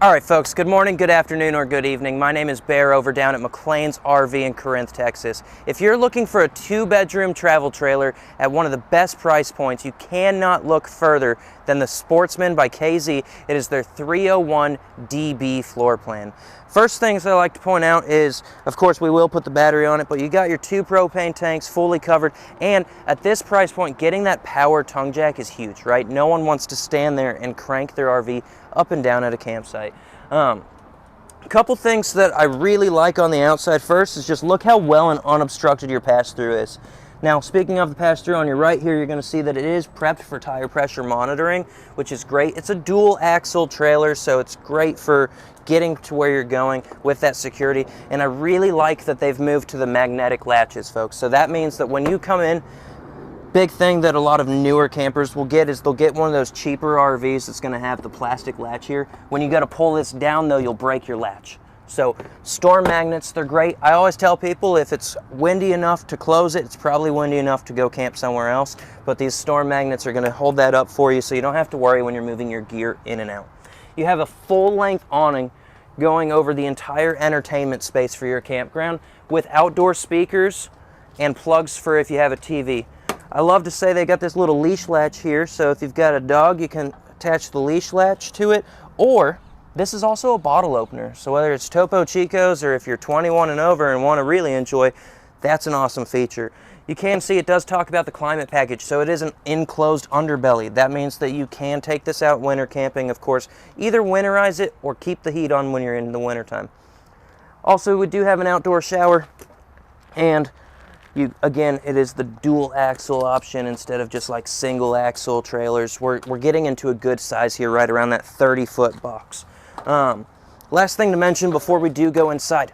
All right, folks, good morning, good afternoon, or good evening. My name is Bear over down at McLean's RV in Corinth, Texas. If you're looking for a two-bedroom travel trailer at one of the best price points, you cannot look further than the Sportsmen by KZ. It is their 301 DB floor plan. First things I like to point out is, of course, we will put the battery on it, but you got your two propane tanks fully covered, and at this price point, getting that power tongue jack is huge, right? No one wants to stand there and crank their RV up and down at a campsite. A couple things that I really like on the outside. First is just look how well and unobstructed your pass-through is. Now, speaking of the pass-through, on your right here, you're going to see that it is prepped for tire pressure monitoring, which is great. It's a dual axle trailer, so it's great for getting to where you're going with that security. And I really like that they've moved to the magnetic latches, folks. So that means that when you come in, big thing that a lot of newer campers will get is they'll get one of those cheaper RVs that's going to have the plastic latch here. When you got to pull this down, though, you'll break your latch. So storm magnets, they're great. I always tell people if it's windy enough to close it, it's probably windy enough to go camp somewhere else. But these storm magnets are going to hold that up for you, so you don't have to worry when you're moving your gear in and out. You have a full-length awning going over the entire entertainment space for your campground with outdoor speakers and plugs for if you have a TV. I love to say they got this little leash latch here, so if you've got a dog, you can attach the leash latch to it, or this is also a bottle opener. So whether it's Topo Chicos or if you're 21 and over and want to really enjoy, that's an awesome feature. You can see it does talk about the climate package, so it is an enclosed underbelly. That means that you can take this out winter camping, of course. Either winterize it or keep the heat on when you're in the wintertime. Also, we do have an outdoor shower, and again, it is the dual axle option instead of just like single axle trailers. We're getting into a good size here, right around that 30-foot box. Last thing to mention before we do go inside.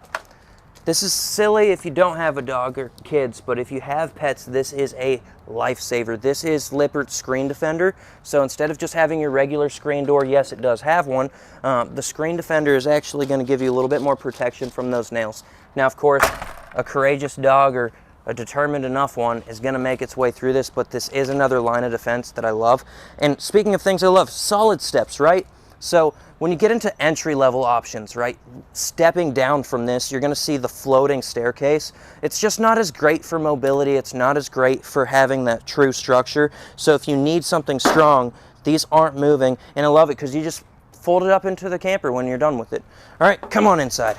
This is silly if you don't have a dog or kids, but if you have pets, this is a lifesaver. This is Lippert Screen Defender. So instead of just having your regular screen door, yes, it does have one, the Screen Defender is actually going to give you a little bit more protection from those nails. Now, of course, a courageous dog or a determined enough one is going to make its way through this, but this is another line of defense that I love. And speaking of things I love, solid steps, right? So when you get into entry-level options, right, stepping down from this, you're going to see the floating staircase. It's just not as great for mobility. It's not as great for having that true structure. So if you need something strong, these aren't moving, and I love it because you just fold it up into the camper when you're done with it. All right, come on inside.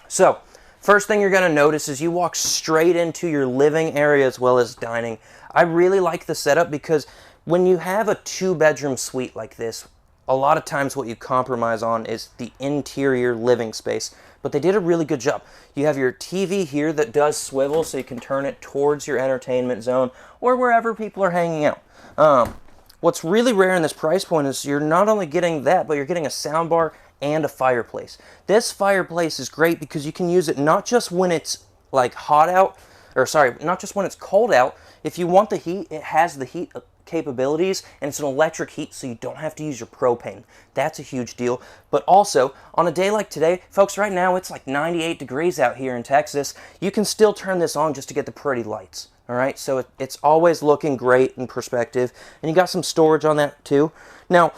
So first thing you're going to notice is you walk straight into your living area as well as dining. I really like the setup because when you have a two-bedroom suite like this, a lot of times what you compromise on is the interior living space. But they did a really good job. You have your TV here that does swivel, so you can turn it towards your entertainment zone or wherever people are hanging out. What's really rare in this price point is you're not only getting that, but you're getting a soundbar and a fireplace. This fireplace is great because you can use it not just when it's like hot out, or sorry, not just when it's cold out. If you want the heat, it has the heat capabilities, and it's an electric heat, so you don't have to use your propane. That's a huge deal. But also, on a day like today, folks, right now it's like 98 degrees out here in Texas. You can still turn this on just to get the pretty lights. All right, so it's always looking great in perspective, and you got some storage on that too. Now,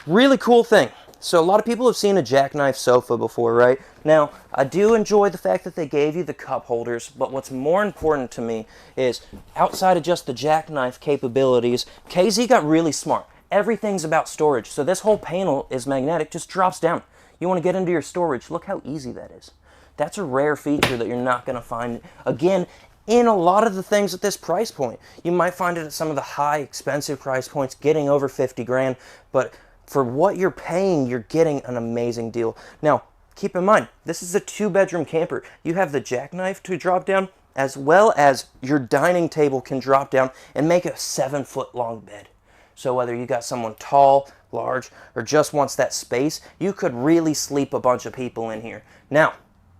really cool thing. So a lot of people have seen a jackknife sofa before, right? Now, I do enjoy the fact that they gave you the cup holders, but what's more important to me is outside of just the jackknife capabilities, KZ got really smart. Everything's about storage. So this whole panel is magnetic, just drops down. You want to get into your storage, look how easy that is. That's a rare feature that you're not going to find, again, in a lot of the things at this price point. You might find it at some of the high, expensive price points, getting over 50 grand, but for what you're paying, you're getting an amazing deal. Now, keep in mind, this is a two-bedroom camper. You have the jackknife to drop down, as well as your dining table can drop down and make a 7-foot long bed. So whether you got someone tall, large, or just wants that space, you could really sleep a bunch of people in here. Now,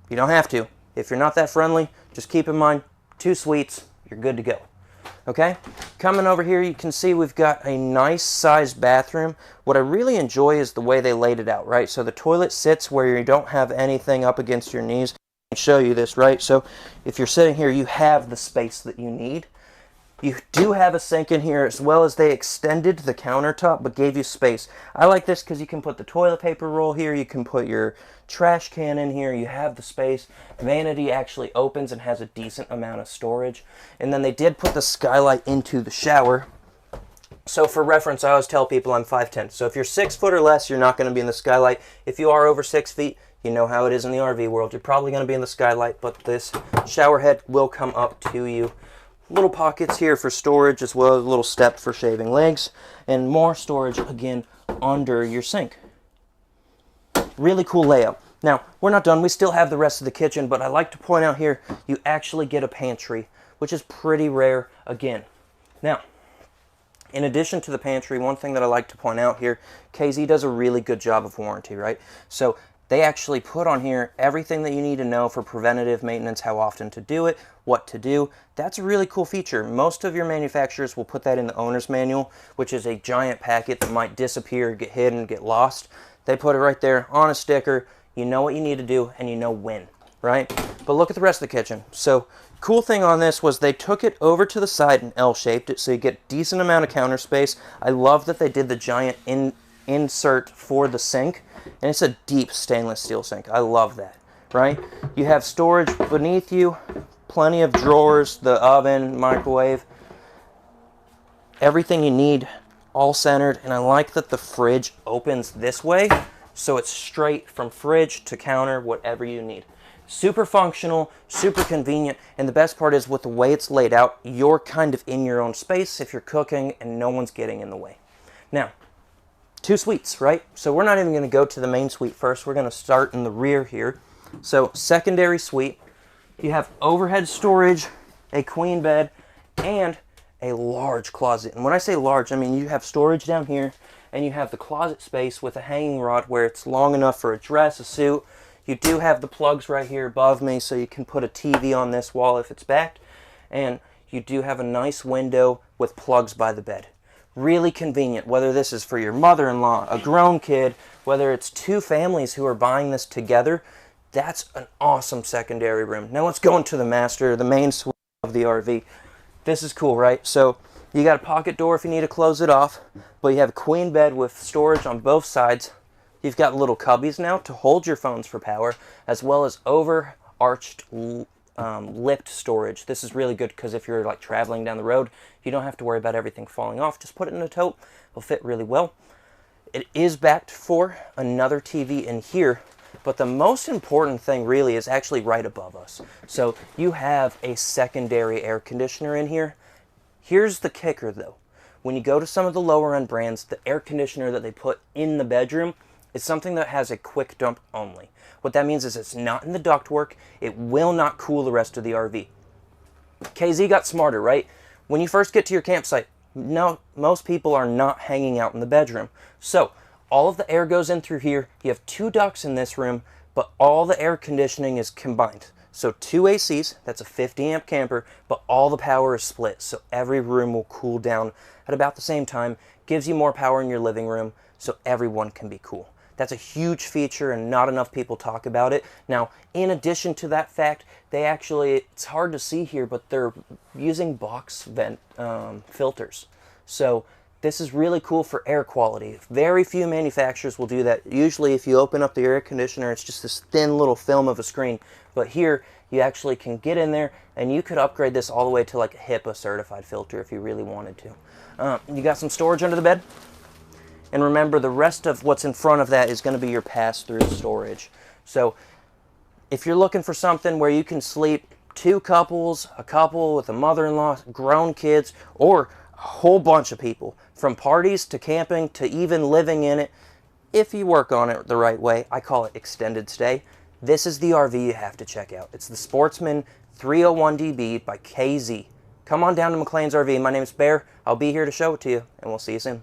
you don't have to. If you're not that friendly, just keep in mind, 2 suites, you're good to go. Okay, coming over here, you can see we've got a nice sized bathroom. What I really enjoy is the way they laid it out, right? So the toilet sits where you don't have anything up against your knees. I can show you this, right? So if you're sitting here, you have the space that you need. You do have a sink in here, as well as they extended the countertop but gave you space. I like this because you can put the toilet paper roll here, you can put your trash can in here, you have the space. Vanity actually opens and has a decent amount of storage. And then they did put the skylight into the shower. So for reference, I always tell people I'm 5'10". So if you're 6 foot or less, you're not going to be in the skylight. If you are over 6 feet, you know how it is in the RV world. You're probably going to be in the skylight, but this shower head will come up to you. Little pockets here for storage, as well as a little step for shaving legs, and more storage again under your sink. Really cool layout. Now, we're not done. We still have the rest of the kitchen, but I like to point out here, you actually get a pantry, which is pretty rare again. Now, in addition to the pantry, one thing that I like to point out here, KZ does a really good job of warranty, right? So they actually put on here everything that you need to know for preventative maintenance, how often to do it, what to do. That's a really cool feature. Most of your manufacturers will put that in the owner's manual, which is a giant packet that might disappear, get hidden, get lost. They put it right there on a sticker. You know what you need to do, and you know when, right? But look at the rest of the kitchen. So cool thing on this was they took it over to the side and L-shaped it, so you get decent amount of counter space. I love that they did the giant insert for the sink, and it's a deep stainless steel sink. I love that, right? You have storage beneath you, plenty of drawers, the oven, microwave, everything you need all centered. And I like that the fridge opens this way, so it's straight from fridge to counter, whatever you need. Super functional, super convenient, and the best part is with the way it's laid out, you're kind of in your own space if you're cooking and no one's getting in the way. Now, 2 suites, right? So we're not even going to go to the main suite first. We're going to start in the rear here. So secondary suite, you have overhead storage, a queen bed, and a large closet. And when I say large, I mean you have storage down here, and you have the closet space with a hanging rod where it's long enough for a dress, a suit. You do have the plugs right here above me, so you can put a TV on this wall if it's backed. And you do have a nice window with plugs by the bed. Really convenient, whether this is for your mother-in-law, a grown kid, whether it's 2 families who are buying this together. That's an awesome secondary room. Now let's go into the master, the main suite of the RV. This is cool, right? So you got a pocket door if you need to close it off, but you have a queen bed with storage on both sides. You've got little cubbies now to hold your phones for power, as well as overarched lipped storage. This is really good because if you're like traveling down the road, you don't have to worry about everything falling off. Just put it in a tote. It'll fit really well. It is backed for another TV in here, but the most important thing really is actually right above us. So you have a secondary air conditioner in here. Here's the kicker though. When you go to some of the lower end brands, the air conditioner that they put in the bedroom is something that has a quick dump only. What that means is it's not in the ductwork. It will not cool the rest of the RV. KZ got smarter, right? When you first get to your campsite, no, most people are not hanging out in the bedroom. So all of the air goes in through here. You have 2 ducts in this room, but all the air conditioning is combined. So 2 ACs, that's a 50 amp camper, but all the power is split. So every room will cool down at about the same time. Gives you more power in your living room, so everyone can be cool. That's a huge feature and not enough people talk about it. Now, in addition to that fact, they actually, it's hard to see here, but they're using box vent filters. So this is really cool for air quality. Very few manufacturers will do that. Usually if you open up the air conditioner, it's just this thin little film of a screen. But here, you actually can get in there and you could upgrade this all the way to like a HIPAA certified filter if you really wanted to. You got some storage under the bed. And remember, the rest of what's in front of that is going to be your pass-through storage. So if you're looking for something where you can sleep 2 couples, a couple with a mother-in-law, grown kids, or a whole bunch of people, from parties to camping to even living in it, if you work on it the right way, I call it extended stay, this is the RV you have to check out. It's the Sportsman 301DB by KZ. Come on down to McLean's RV. My name's Bear. I'll be here to show it to you, and we'll see you soon.